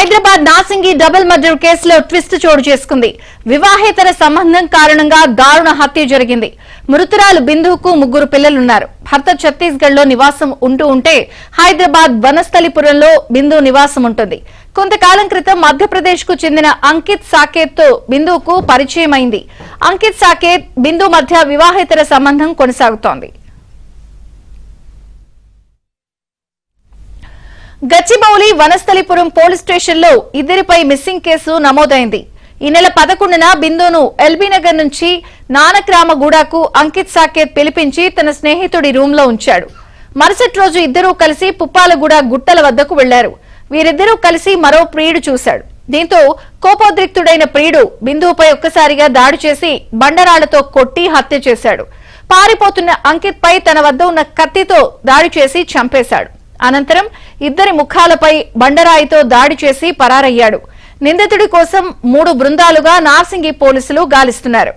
Hyderabad Nasingi double murder కేసులో twist చోటు చేసుకుంది. వివాహేతర సంబంధం కారణంగా దారుణ హత్య జరిగింది. మృతురాలు బిందుకు 3 పిల్లలున్నారు. భర్త ఛత్తీస్గఢ్ లో నివాసం ఉంటే హైదరాబాద్ వనస్థలిపురంలో బిందు నివాసం ఉంటుంది. కొంతకాలం క్రితం మధ్యప్రదేశ్ కు చెందిన అంకిత్ సాకేత్ తో బిందుకు పరిచయం అయింది. అంకిత్ సాకేత్ బిందు మధ్య వివాహేతర సంబంధం కొనసాగుతోంది. గచ్చిబౌలి వనస్థలిపురం పోలీస్ స్టేషన్ లో ఇద్దరిపై మిస్సింగ్ కేసు నమోదైంది. ఈ నెల 11న బిందును ఎల్బీనగర్ నుంచి నానక్రామగూడకు అంకిత్ సాకేత్ పిలిపించి తన స్నేహితుడి రూమ్ లో ఉంచాడు. మరుసటి రోజు ఇద్దరూ కలిసి పుప్పాలగూడ గుట్టల వద్దకు వెళ్లారు. వీరిద్దరూ కలిసి మరో ప్రియుడు చూశాడు. దీంతో కోపోద్రిక్తుడైన ప్రియుడు బిందుపై ఒక్కసారిగా దాడి చేసి బండరాళ్లతో కొట్టి హత్య చేశాడు. పారిపోతున్న అంకిత్ పై తన వద్ద ఉన్న కత్తితో దాడి చేసి చంపేశాడు. అనంతరం ఇద్దరి ముఖాలపై బండరాయితో దాడి చేసి పరారయ్యాడు. నిందితుడి కోసం 3 బృందాలుగా నార్సింగి పోలీసులు గాలిస్తున్నారు.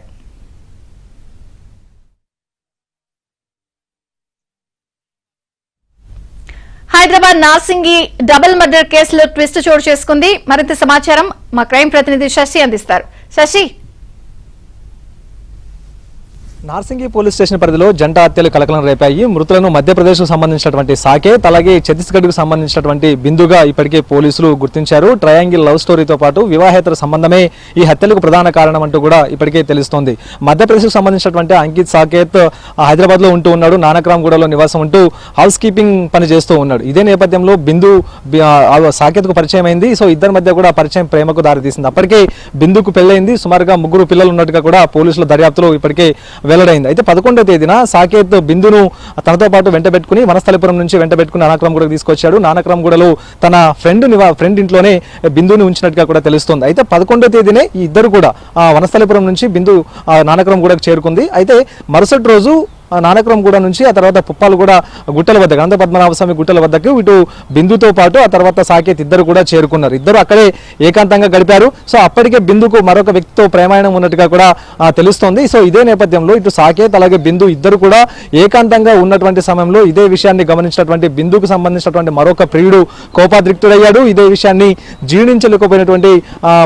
హైదరాబాద్ నార్సింగి డబుల్ మర్డర్ కేసులో ట్విస్ట్ చోటు చేసుకుంది. మరింత సమాచారం మా క్రైమ్ ప్రతినిధి శశి అందిస్తారు. శశి, నార్సింగి పోలీస్ స్టేషన్ పరిధిలో జంట హత్యలు కలకలం రేపాయి. మృతులను మధ్యప్రదేశ్కు సంబంధించినటువంటి సాకేత్ అలాగే ఛత్తీస్గఢ్కు సంబంధించినటువంటి బిందుగా ఇప్పటికే పోలీసులు గుర్తించారు. ట్రయాంగిల్ లవ్ స్టోరీతో పాటు వివాహేతర సంబంధమే ఈ హత్యలకు ప్రధాన కారణం అంటూ కూడా ఇప్పటికే తెలుస్తోంది. మధ్యప్రదేశ్కు సంబంధించినటువంటి అంకిత్ సాకేత్ హైదరాబాద్ లో ఉంటూ ఉన్నాడు. నానక్రామ్గూడలో నివాసం ఉంటూ హౌస్ కీపింగ్ పని చేస్తూ ఉన్నాడు. ఇదే నేపథ్యంలో బిందు సాకేత్ కు పరిచయం అయింది. సో ఇద్దరి మధ్య కూడా పరిచయం ప్రేమకు దారితీసింది. అప్పటికే బిందుకు పెళ్లైంది. సుమారుగా 3 పిల్లలు ఉన్నట్టుగా కూడా పోలీసుల దర్యాప్తులో ఇప్పటికే వెల్లడైంది. అయితే 11వ తేదీన సాకేత్ బిందును తనతో పాటు వెంటబెట్టుకుని వనస్థలిపురం నుంచి వెంటబెట్టుకుని నానక్రామ్గూడకు తీసుకొచ్చాడు. నానక్రామ్గూడలో తన ఫ్రెండ్ ఇంట్లోనే బిందుని ఉంచినట్టుగా కూడా తెలుస్తుంది. అయితే 11వ తేదీనే ఈ ఇద్దరు కూడా వనస్థలిపురం నుంచి బిందు నానక్రామ్గూడకు చేరుకుంది. అయితే మరుసటి రోజు నానక్రామ్గూడ నుంచి ఆ తర్వాత పుప్పాలగూడ గుట్టల వద్ద అనంత పద్మనాభస్వామి గుట్టల వద్దకు ఇటు బిందుతో పాటు ఆ తర్వాత సాకేత్ ఇద్దరు కూడా చేరుకున్నారు. ఇద్దరు అక్కడే ఏకాంతంగా గడిపారు. సో అప్పటికే బిందుకు మరొక వ్యక్తితో ప్రేమాయణం ఉన్నట్టుగా కూడా తెలుస్తోంది. సో ఇదే నేపథ్యంలో ఇటు సాకేత్ అలాగే బిందు ఇద్దరు కూడా ఏకాంతంగా ఉన్నటువంటి సమయంలో ఇదే విషయాన్ని గమనించినటువంటి బిందుకు సంబంధించినటువంటి మరొక ప్రియుడు కోపాద్రిక్తుడయ్యాడు. ఇదే విషయాన్ని జీర్ణించలేకపోయినటువంటి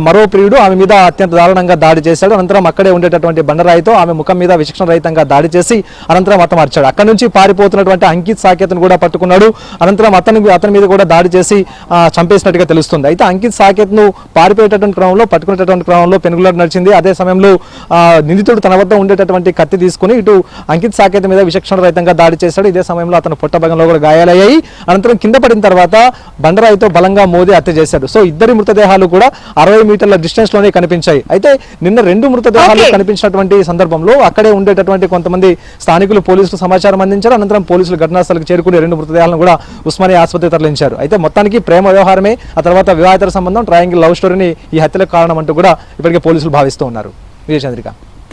మరో ప్రియుడు ఆమె మీద అత్యంత దారుణంగా దాడి చేశాడు. అనంతరం అక్కడే ఉండేటటువంటి బండరాయితో ఆమె ముఖం మీద విచక్షణ రహితంగా దాడి చేసి అనంతరం హతమార్చాడు. అక్కడి నుంచి పారిపోతున్నటువంటి అంకిత్ సాకేత్ను కూడా పట్టుకున్నాడు. అనంతరం అతని మీద కూడా దాడి చేసి చంపేసినట్టుగా తెలుస్తుంది. అయితే అంకిత్ సాకేత్ను పారిపోయేటటువంటి క్రమంలో పట్టుకునేటటువంటి క్రమంలో పెనుగులాట నడిచింది. అదే సమయంలో నిందితుడు తన వద్ద ఉండేటటువంటి కత్తి తీసుకుని ఇటు అంకిత్ సాకేత్ మీద విచక్షణ రహితంగా దాడి చేశాడు. ఇదే సమయంలో అతను పొట్ట భాగంలో కూడా గాయాలయ్యాయి. అనంతరం కింద పడిన తర్వాత బండరాయితో బలంగా మోది హత్య చేశాడు. సో ఇద్దరి మృతదేహాలు కూడా 60 మీటర్ల డిస్టెన్స్ లోనే కనిపించాయి. అయితే నిన్న 2 మృతదేహాలు కనిపించినటువంటి సందర్భంలో అక్కడే ఉండేటటువంటి కొంతమంది స్థానికులు పోలీసులు సమాచారం అందించారు. అనంతరం పోలీసులు ఘటనాస్థలికి చేరుకుని 2 మృతదేహాలను కూడా ఉస్మానియా ఆసుపత్రికి తరలించారు. అయితే మొత్తానికి ప్రేమ వ్యవహారమే ఆ తర్వాత వివాహేతర సంబంధం ట్రయాంగిల్ లవ్ స్టోరీని ఈ హత్యలకు కారణం అంటూ కూడా ఇప్పటికే పోలీసులు భావిస్తూ ఉన్నారు. విజయచంద్రిక.